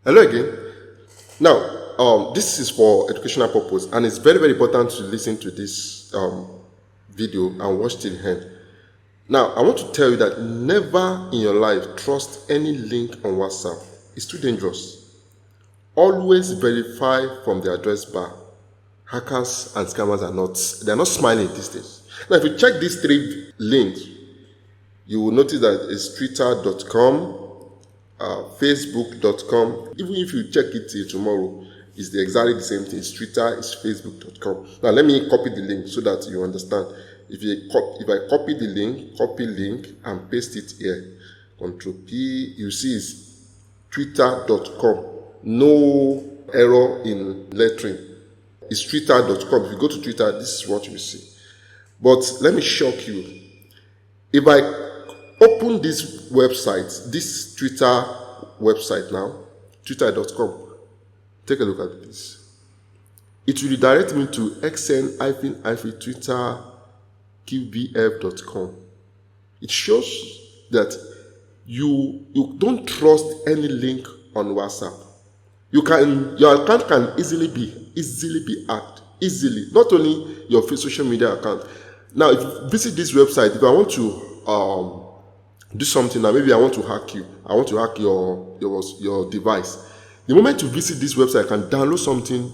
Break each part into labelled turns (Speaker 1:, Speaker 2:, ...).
Speaker 1: Hello again. Now, this is for educational purpose, and it's very, very important to listen to this video and watch till the end. Now, I want to tell you that never in your life trust any link on WhatsApp. It's too dangerous. Always verify from the address bar. Hackers and scammers they're not smiling these days. Now, if you check these three links, you will notice that it's twitter.com, facebook.com. Even if you check it till tomorrow, it's exactly the same thing. It's Twitter, it's facebook.com. Now let me copy the link so that you understand. If I copy the link, copy link and paste it here, Control P, you see it's twitter.com. No error in lettering. It's twitter.com. If you go to Twitter, this is what you see. But let me shock you. If I open this website, this Twitter website now, twitter.com, take a look at this. It will redirect me to xn-twitter.qbf.com. It shows that you don't trust any link on WhatsApp. Your account can easily be hacked. Easily. Not only your social media account. Now, if you visit this website, if I want to do something now, maybe I want to hack you. I want to hack your device. The moment you visit this website, I can download something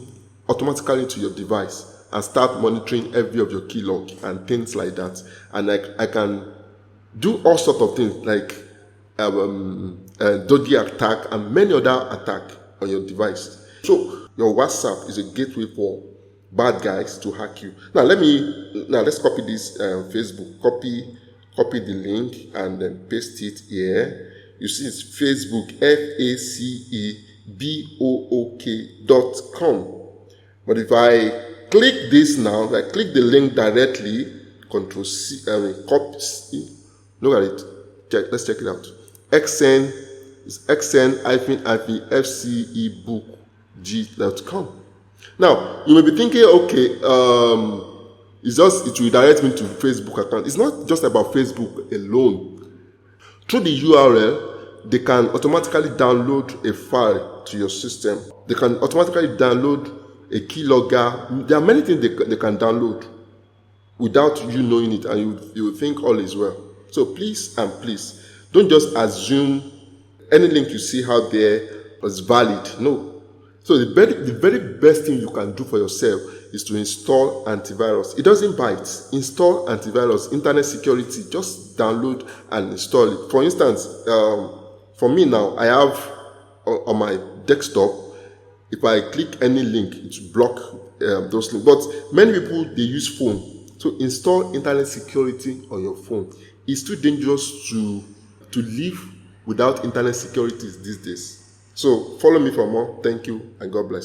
Speaker 1: automatically to your device and start monitoring every of your keylog and things like that. And I can do all sorts of things like dodgy attack and many other attacks on your device. So your WhatsApp is a gateway for bad guys to hack you. Now let's copy this Facebook. Copy the link and then paste it here. You see it's Facebook, Facebook.com. But if I click this now, if I click the link directly, Control C, copy C. Look at it. Let's check it out. xn-fcebookg.com. Now you may be thinking, okay, it will direct me to Facebook account. It's not just about Facebook alone. Through the URL, they can automatically download a file to your system. They can automatically download a keylogger. There are many things they can download without you knowing it, and you will think all is well. So please and please, don't just assume any link you see out there is valid. No. So the very best thing you can do for yourself is to install antivirus. It doesn't bite. Install antivirus, internet security. Just download and install it. For instance, for me now, I have on my desktop, if I click any link, it will block those links. But many people, they use phone. So install internet security on your phone. It's too dangerous to live without internet security these days. So follow me for more. Thank you and God bless.